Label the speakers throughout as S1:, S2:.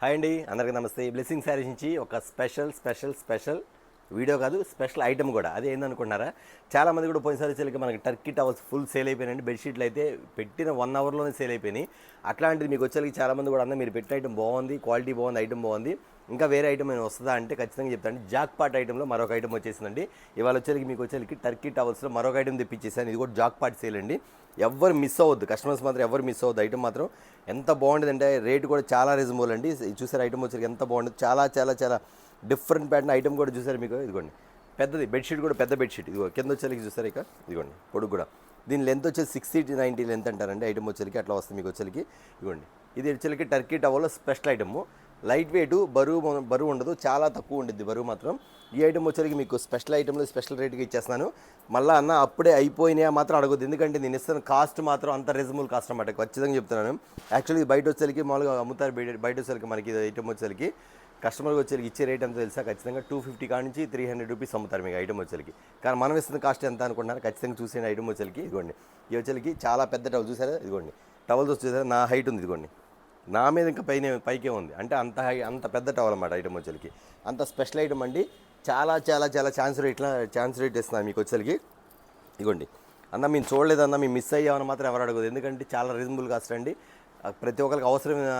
S1: Hi అండి, అందరికీ నమస్తే. బ్లెస్సింగ్ శారీస్ నుంచి ఒక స్పెషల్ వీడియో కాదు, స్పెషల్ ఐటమ్ కూడా. అది ఏందనుకుంటున్నారా, చాలామంది కూడా పోయినసారి వచ్చేసరికి మనకి టర్కీ టవల్స్ ఫుల్ సేల్ అయిపోయినాయండి. బెడ్షీట్లు అయితే పెట్టిన 1 అవర్లోనే సేల్ అయిపోయినాయి. అట్లాంటిది మీకు వచ్చేసరికి చాలామంది కూడా మీరు పెట్టిన ఐటమ్ బాగుంది, క్వాలిటీ బాగుంది, ఐటమ్ బాగుంది, ఇంకా వేరే ఐటమ్ ఏమైనా వస్తుందా అంటే ఖచ్చితంగా చెప్తాను. జాక్ పాట్ ఐటెంలో మరొక ఐటమ్ వచ్చేసిందండి. ఇవాళ వచ్చేసరికి మీకు వచ్చేసరికి టర్కీ టవల్స్లో మరొక ఐటమ్ తెప్పించేసాను. ఇది కూడా జాక్ పాట్ సేల్ అండి. ఎవరు మిస్ అవ్వద్దు, కస్టమర్స్ మాత్రం ఎవరు మిస్ అవ్వద్దు. ఐటమ్ మాత్రం ఎంత బాగుంటుంది అంటే రేట్ కూడా చాలా రీజనబుల్ అండి. చూసారు ఐటమ్ వచ్చేసరికి ఎంత బాగుంటుంది, చాలా చాలా చాలా డిఫరెంట్ ప్యాటర్న్ ఐటమ్ కూడా చూసారు. మీకు ఇదిగోండి పెద్దది బెడ్షీట్, కూడా పెద్ద బెడ్షీట్. ఇదిగో కింద వచ్చేసరికి చూసారు ఇక, ఇదిగోండి పొడుగు కూడా. దీని లెంత్ వచ్చేసి 60-90 లెంత్ అంటారండి. ఐటమ్ వచ్చేసరికి అట్లా వస్తుంది మీకు వచ్చేసరికి. ఇదిగోండి ఇది వచ్చేసరికి టర్కీ టవల్లో స్పెషల్ ఐటమ్. లైట్ వెయిట్, బరువు ఉండదు, చాలా తక్కువ ఉండిద్ది బరువు మాత్రం. ఈ ఐటమ్ వచ్చేసరికి మీకు స్పెషల్ ఐటమ్లో స్పెషల్ రేట్గా ఇచ్చేస్తున్నాను. మళ్ళీ అన్న అప్పుడే అయిపోయినాయా మాత్రం అడగొద్దు, ఎందుకంటే నేను ఇస్తున్న కాస్ట్ మాత్రం అంత రీజనబుల్ కాస్ట్ అన్నమాట. ఖచ్చితంగా చెప్తున్నాను. యాక్చువల్లీ బయట వచ్చేసరికి మామూలుగా అమ్ముతారు. బయట వచ్చేసరికి మనకి ఐటమ్ వచ్చేసరికి కస్టమర్కి వచ్చేసరికి ఇచ్చే రేట్ ఎంత తెలుసా, ఖచ్చితంగా 250 కాడ నుంచి 300 రూపీస్ అమ్ముతారు మీకు ఐటమ్ వచ్చేసరికి. కానీ మనం ఇస్తున్న కాస్ట్ ఎంత అనుకుంటున్నారు, ఖచ్చితంగా చూసే ఐటమ్ వచ్చేసరికి. ఇదిగోండి ఈ వచ్చేసరికి చాలా పెద్ద టవల్ చూసారా, ఇదిగోండి టవల్స్ వచ్చేసారా, నా హైట్ ఉంది ఇదిగోండి, నా మీద ఇంకా పైకే ఉంది, అంటే అంత పెద్ద టవల్ అన్నమాట ఐటమ్ వచ్చేసరికి. అంత స్పెషల్ ఐటమ్ అండి. చాలా చాలా చాలా ఛాన్స్ రేట్ ఇస్తున్నాను మీకు వచ్చేసరికి. ఇదిగోండి అన్న మేము చూడలేదన్న, మేము మిస్ అయ్యామని మాత్రం ఎవరు అడగదు, ఎందుకంటే చాలా రీజనబుల్ కాస్ట్ అండి. ప్రతి ఒక్కరికి అవసరమైన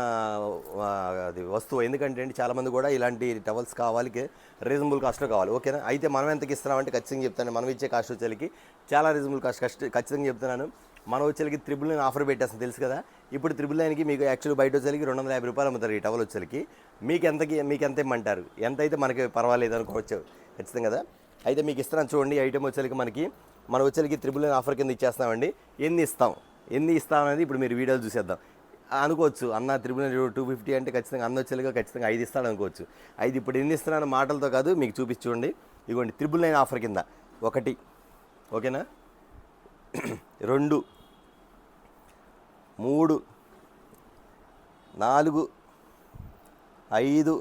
S1: అది వస్తువు. ఎందుకంటే అండి చాలామంది కూడా ఇలాంటి టవల్స్ కావాలి, రీజనబుల్ కాస్ట్లో కావాలి. ఓకేనా, అయితే మనం ఎంతకి ఇస్తున్నామంటే ఖచ్చితంగా చెప్తాను. మనం ఇచ్చే కాస్ట్ వచ్చేసరికి చాలా రీజనబుల్ కాస్ట్ ఖచ్చితంగా చెప్తున్నాను. మనం వచ్చేసరికి 999 ఆఫర్ పెట్టేస్తాను, తెలుసు కదా. ఇప్పుడు 999కి మీకు యాక్చువల్లీ బయట వచ్చేసరికి 250 రూపాయలు అమ్ముతారు ఈ టవల్ వచ్చేసరికి. మీకు ఎంత ఇమ్మంటారు, ఎంత అయితే మనకి పర్వాలేదు అనుకోవచ్చు ఖచ్చితంగా కదా. అయితే మీకు ఇస్తున్నాను చూడండి. ఈ ఐటమ్ వచ్చేసరికి మనం వచ్చేసరికి 999 ఆఫర్ కింద ఇచ్చేస్తామండి. ఎన్ని ఇస్తాం అనేది ఇప్పుడు మీరు వీడియోలు చూసేద్దాం. అనుకోవచ్చు అన్న 250 అంటే ఖచ్చితంగా అన్న వచ్చేలాగా ఖచ్చితంగా 5 ఇస్తాడు అనుకోవచ్చు. 5 ఇప్పుడు ఎన్ని ఇస్తున్నాను మాటలతో కాదు, మీకు చూపించుకోండి. ఇదిగోండి 999 ఆఫర్ కింద 1, ఓకేనా, 2, 3, 4, 5,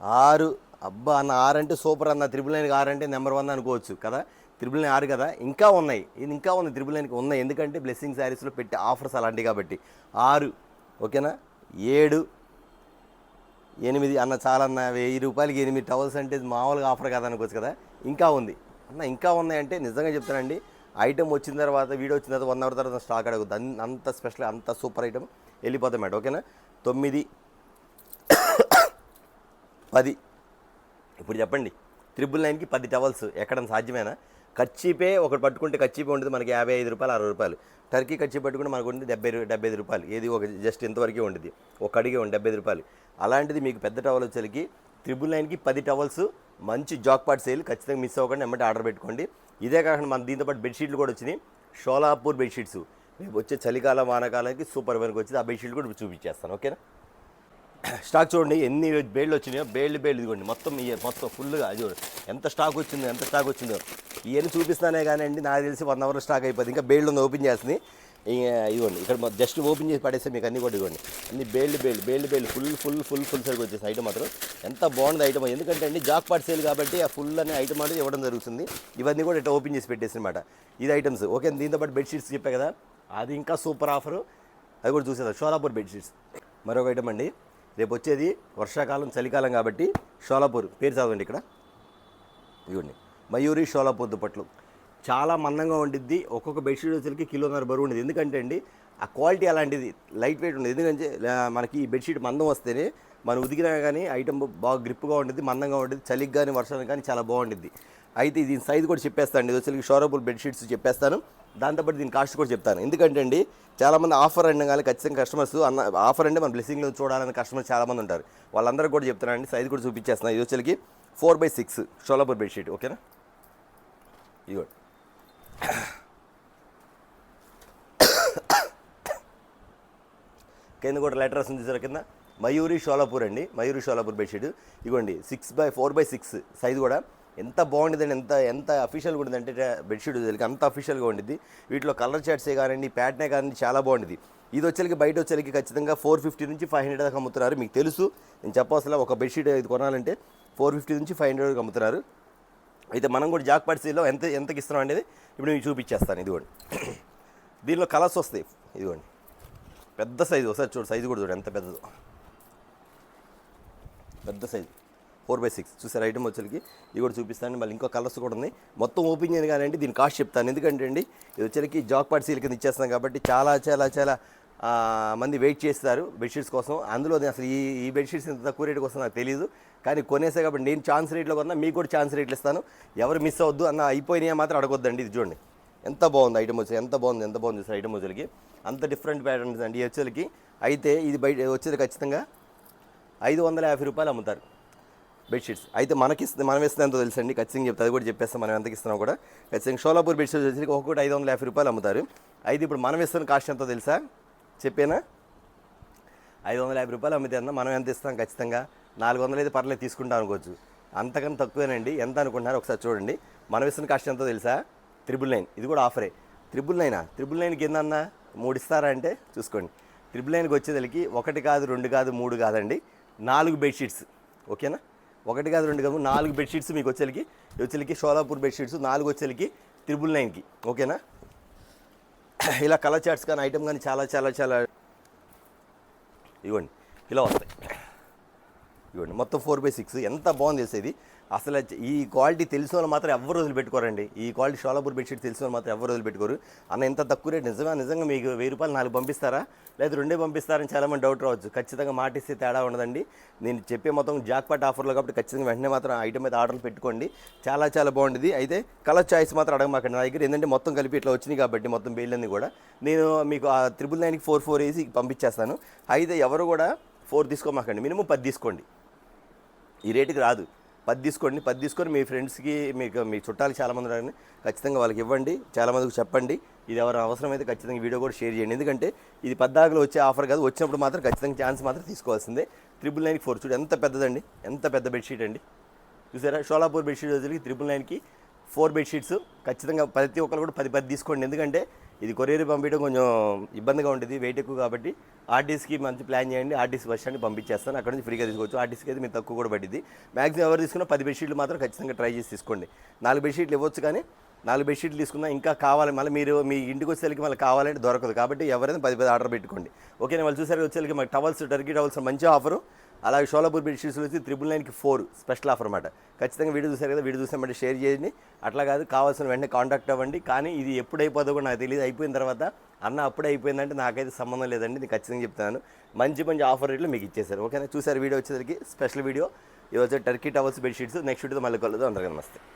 S1: 6. అబ్బా అన్న 6 అంటే సూపర్ అన్న. 999కి 6 అంటే నెంబర్ 1 అనుకోవచ్చు కదా. 999 6 కదా, ఇంకా ఉన్నాయి. ఇది ఇంకా ఉంది 999కి ఉన్నాయి, ఎందుకంటే బ్లెస్సింగ్ శారీస్లో పెట్టే ఆఫర్స్ అలాంటివి కాబట్టి. 6, ఓకేనా, 7, 8 అన్న. చాలన్న 1000 రూపాయలకి 8 టవల్స్ అంటే మామూలుగా ఆఫర్ కదా అనుకోవచ్చు కదా. ఇంకా ఉంది అన్న, ఇంకా ఉన్నాయంటే నిజంగా చెప్తానండి. ఐటమ్ వచ్చిన తర్వాత, వీడియో వచ్చిన తర్వాత 1 అవర్ తర్వాత స్టాక్ అడగద్దు. అంత స్పెషల్, అంత సూపర్ ఐటమ్ వెళ్ళిపోతాం మేడం. ఓకేనా, 9, 10. ఇప్పుడు చెప్పండి 999కి 10 టవల్స్ ఎక్కడ సాధ్యమేనా? కర్చీపే ఒకటి పట్టుకుంటే కర్చీపే ఉంటుంది మనకి 55 రూపాయలు, 60 రూపాయలు. టర్కీ కర్చీ పట్టుకుంటే మనకు ఉంటుంది 75 రూపాయలు. ఏది ఒక జస్ట్ ఇంతవరకే ఉంటుంది, ఒక అడిగే ఉంది 75 రూపాయలు. అలాంటిది మీకు పెద్ద టవల్ వచ్చేసరికి 999కి 10 టవల్స్. మంచి జాక్ పాట్ సేల్, ఖచ్చితంగా మిస్ అవ్వకుండా ఎమ్మటే ఆర్డర్ పెట్టుకోండి. ఇదే కాకుండా మన దీంతో పాటు బెడ్షీట్లు కూడా వచ్చినాయి. షోలాపూర్ బెడ్షీట్స్ రేపు వచ్చే చలికాలం వానాకాలానికి సూపర్ వెనక వచ్చింది. ఆ బెడ్షీట్లు కూడా చూపించేస్తాను. ఓకేనా, స్టాక్ చూడండి ఎన్ని బేళ్ళు వచ్చినాయో. బేళ్ళు ఇదిగోండి మొత్తం ఫుల్గా. అది ఎంత స్టాక్ వచ్చిందో ఇవన్నీ చూపిస్తానే కానీ అండి, నాకు తెలిసి 1 అవర్లో స్టాక్ అయిపోతుంది. ఇంకా బేళ్ళు ఉంది, ఓపెన్ చేస్తుంది. ఇదిగోండి ఇక్కడ జస్ట్ ఓపెన్ చేసి పడేస్తే మీకు అన్నీ కూడా ఇవ్వండి. అన్ని బేళ్ళు ఫుల్ సరిగ్గా వచ్చేసి ఐటమ్ మాత్రం ఎంత బాగుంది ఐటమ్. ఎందుకంటే అండి జాక్ పాట్ సేల్ కాబట్టి ఆ ఫుల్ అనే ఐటమ్ అనేది ఇవ్వడం జరుగుతుంది. ఇవన్నీ కూడా ఇట్లా ఓపెన్ చేసి పెట్టేసి అనమాట ఇది ఐటమ్స్. ఓకే, దీంతో పాటు బెడ్షీట్స్ చెప్పా కదా, అది ఇంకా సూపర్ ఆఫరు, అది కూడా చూసేదా. షోలాపూర్ బెడ్షీట్స్ మరొక ఐటమ్ అండి. రేపు వచ్చేది వర్షాకాలం, చలికాలం కాబట్టి షోలాపూర్ పేరు చదవండి ఇక్కడ. ఇవ్వండి మయూరి షోలాపూర్ దుప్పట్లు చాలా మందంగా ఉండిద్ది. ఒక్కొక్క బెడ్షీట్ వచ్చేసరికి 1.5 కిలో బరువు ఉండేది. ఎందుకంటే అండి ఆ క్వాలిటీ అలాంటిది, లైట్ వెయిట్ ఉండేది. ఎందుకంటే మనకి ఈ బెడ్షీట్ మందం వస్తేనే మనం ఉదికినా కానీ ఐటమ్ బాగా గ్రిప్గా ఉంటుంది, మందంగా ఉంటుంది. చలికి కానీ వర్షానికి కానీ చాలా బాగుంటుంది. అయితే దీని సైజు కూడా చెప్పేస్తాను. ఇది వచ్చేసరికి షోలాపూర్ బెడ్షీట్స్ చెప్పేస్తాను. దాంతోపాటు దీని కాస్ట్ కూడా చెప్తాను. ఎందుకంటే అండి చాలామంది ఆఫర్ అనగానే ఖచ్చితంగా కస్టమర్స్ ఆఫర్ అంటే మన బ్లెస్సింగ్లో చూడాలని కస్టమర్స్ చాలామంది ఉంటారు. వాళ్ళందరూ కూడా చెప్తానండి. సైజు కూడా చూపించేస్తున్నాను. ఇది వచ్చేసరికి 4/6 షోలాపూర్ బెడ్షీట్. ఓకేనా, ఇదిగోండి కింద కూడా లెటర్ వస్తుంది చూసారు కింద, మయూరి షోలాపూర్ అండి. మయూరి షోలాపూర్ బెడ్షీట్ ఇదిగోండి 4/6 సైజు కూడా ఎంత బాగుంటుందండి. ఎంత అఫీషియల్గా ఉంటుందంటే బెడ్షీట్ వచ్చేసరికి అంత అఫీషియల్గా ఉంటుంది. వీటిలో కలర్ చార్ట్సే కానివ్వండి, ప్యాటర్నే కానివ్వండి, చాలా బాగుంటుంది. ఇది వచ్చేసరికి బయట వచ్చేసరికి ఖచ్చితంగా 450 నుంచి 500 దాకా అమ్ముతున్నారు. మీకు తెలుసు, నేను చెప్పవలసిన ఒక బెడ్షీట్ ఇది కొనాలంటే 450 నుంచి 500 వరకు అమ్ముతున్నారు. అయితే మనం కూడా జాక్ పాట్ సేల్లో ఎంతకి ఇస్తున్నాం అనేది ఇప్పుడు మీకు చూపించేస్తాను. ఇదిగోండి దీనిలో కలర్స్ వస్తాయి. ఇదిగోండి పెద్ద సైజు, ఒకసారి చూడు సైజు కూడా చూడు ఎంత పెద్దదో. పెద్ద సైజు 4x6 చూసారు ఐటమ్ వచ్చేసరికి ఇది కూడా చూపిస్తాను. మళ్ళీ ఇంకో కలర్స్ కూడా ఉన్నాయి. మొత్తం ఓపెన్ చేయను కానీ దీని కాస్ట్ చెప్తాను. ఎందుకంటే అండి ఇది వచ్చేసరికి జాక్పాట్ సీల్ కింద ఇచ్చేస్తాం కాబట్టి చాలా చాలా చాలా మంది వెయిట్ చేస్తారు బెడ్షీట్స్ కోసం. అందులో అసలు ఈ బెడ్షీట్స్ ఇంత తక్కువ రేటుకి వస్తుందో నాకు తెలియదు, కానీ కొనేసే కాబట్టి నేను ఛాన్స్ రేట్లో కొన్నా మీకు కూడా ఛాన్స్ రేట్లు ఇస్తాను. ఎవరు మిస్ అవ్వద్దు అన్న, అయిపోయినాయా మాత్రం అడగొద్దండి. ఇది చూడండి ఎంత బాగుంది ఐటమ్ వచ్చి, ఎంత బాగుంది చూసారు ఐటమ్ వచ్చేసరికి. అంత డిఫరెంట్ ప్యాటర్న్స్ అండి ఈ వచ్చేసరికి. అయితే ఇది బయట వచ్చేది ఖచ్చితంగా 550 రూపాయలు అమ్ముతారు బెడ్షీట్స్. అయితే మనం ఇస్తుంది ఎంతో తెలుసండి, ఖచ్చితంగా చెప్తా, అది కూడా చెప్పేస్తాం మనం ఎంతకి ఇస్తున్నాం కూడా. ఖచ్చితంగా షోలాపూర్ బెడ్షీట్స్ వచ్చేసరికి ఒక్కొక్కటి 550 రూపాయలు అమ్ముతారు. అయితే ఇప్పుడు మనం ఇస్తున్న కాస్ట్ ఎంతో తెలుసా చెప్పేనా? 550 రూపాయలు అమ్మితే అన్న మనం ఎంత ఇస్తాం? ఖచ్చితంగా 400 అయితే పర్లేదు తీసుకుంటాం అనుకోవచ్చు. అంతకన్నా తక్కువేనండి. ఎంత అనుకుంటున్నారు ఒకసారి చూడండి. మనం ఇస్తున్న కాస్ట్ ఎంతో తెలుసా? 999. ఇది కూడా ఆఫరే. 999కి ఏందన్నా 3 ఇస్తారా అంటే చూసుకోండి. 999కి వచ్చేదానికి 1 కాదు 2 కాదు 3 కాదండి, 4 బెడ్షీట్స్. ఓకేనా? 1 కాదు 2 కాదు 4 బెడ్షీట్స్ మీకు వచ్చేలికి షోలాపూర్ బెడ్షీట్స్ 4 వచ్చేలికి 999కి. ఓకేనా? ఇలా కలర్ చార్ట్స్ కానీ ఐటమ్ కానీ చాలా చాలా చాలా ఇవ్వండి ఇలా వస్తాయి. ఇవ్వండి మొత్తం 4x6 ఎంత బాగుంది తెలిసేది. అసలు ఈ క్వాలిటీ తెలిసిన వాళ్ళు మాత్రం ఎవరు రోజులు పెట్టుకోరండి. ఈ క్వాలిటీ షోలాపూర్ బెడ్షీట్ తెలిసిన వాళ్ళు మాత్రం ఎవరు రోజులు పెట్టుకోరు. అన్న ఎంత తక్కువ రేట్ నిజంగా మీకు 1000 రూపాయలు 4 పంపిస్తారా లేదా 2 పంపిస్తారని చాలామంది డౌట్ రావచ్చు. ఖచ్చితంగా మాటిస్తే తేడా ఉండదండి. నేను చెప్పే మొత్తం జాక్పాట్ ఆఫర్లో కాబట్టి ఖచ్చితంగా వెంటనే మాత్రం ఐటమ్ అయితే ఆర్డర్లు పెట్టుకోండి. చాలా చాలా బాగుంటుంది. అయితే కలర్ చాయిస్ మాత్రం అడగమాకండి నా దగ్గర, ఏంటంటే మొత్తం కలిపి ఇట్లా వచ్చినాయి కాబట్టి మొత్తం బిల్లన్నీ కూడా నేను మీకు ఆ 999కి 4 వేసి పంపించేస్తాను. అయితే ఎవరు కూడా 4 తీసుకోమాకండి, మినిమం 10 తీసుకోండి. ఈ రేటుకి రాదు. 10 తీసుకోండి. 10 తీసుకొని మీ ఫ్రెండ్స్కి మీ చుట్టాలు చాలామంది ఉన్నారని ఖచ్చితంగా వాళ్ళకి ఇవ్వండి. చాలామందికి చెప్పండి. ఇది ఎవరు అవసరమైతే ఖచ్చితంగా వీడియో కూడా షేర్ చేయండి. ఎందుకంటే ఇది 14లో వచ్చే ఆఫర్ కాదు, వచ్చినప్పుడు మాత్రం ఖచ్చితంగా ఛాన్స్ మాత్రం తీసుకోవాల్సిందే. 999కి 4 చూడు ఎంత పెద్దదండి, ఎంత పెద్ద బెడ్షీట్ అండి. చూసారా? షోలాపూర్ బెడ్షీట్ వచ్చి 999కి 4 బెడ్షీట్స్. ఖచ్చితంగా ప్రతి ఒక్కరు కూడా 10 తీసుకోండి. ఎందుకంటే ఇది కొరియర్ పంపించడం కొంచెం ఇబ్బందిగా ఉంటుంది, వెయిట్ ఎక్కువ కాబట్టి ఆర్టీసీకి మంచి ప్లాన్ చేయండి. ఆర్టీసీ బస్ స్టాండ్కి పంపించేస్తాను, అక్కడ నుంచి ఫ్రీగా తీసుకోవచ్చు. ఆర్టీసీకి అయితే మీరు తక్కువ కూడా పట్టింది. మ్యాక్సిమం ఎవరు తీసుకున్నా 10 బెడ్షీట్లు మాత్రం ఖచ్చితంగా ట్రై చేసి తీసుకోండి. 4 బెడ్షీట్లు ఇవ్వచ్చు, కానీ 4 బెడ్షీట్లు తీసుకున్నా ఇంకా కావాలి మళ్ళీ మీరు మీ ఇంటికి వచ్చేసరికి మళ్ళీ కావాలంటే దొరకదు. కాబట్టి ఎవరైనా 10 ఆర్డర్ పెట్టుకోండి. ఓకేనా? వాళ్ళు చూసారు వచ్చేసరికి మాకు టవల్స్, టర్కీ టవల్స్ మంచి ఆఫరు. అలాగే షోలాపూర్ బెడ్షీట్స్ వచ్చి 999కి 4 స్పెషల్ ఆఫర్ అనమాట. ఖచ్చితంగా వీడియో చూసారు కదా, వీడియో చూసామంటే షేర్ చేయండి. అట్లా కాదు కావాల్సిన వెంటనే కాంటాక్ట్ అవ్వండి. కానీ ఇది ఎప్పుడు అయిపోతుందో కూడా నాకు తెలియదు. అయిపోయిన తర్వాత అన్న అప్పుడే అయిపోయిందంటే నాకైతే సంబంధం లేదండి, నేను ఖచ్చితంగా చెప్తాను. మంచి ఆఫర్ రేట్లు మీకు ఇచ్చేసారు. ఓకేనా? చూసారు వీడియో వచ్చేసరికి స్పెషల్ వీడియో. ఇది వచ్చి టర్కీ టవల్స్ బెడ్షీట్స్. నెక్స్ట్ వీడియోతో మళ్ళీ కలుద్దాం. అందరికీ నమస్తే.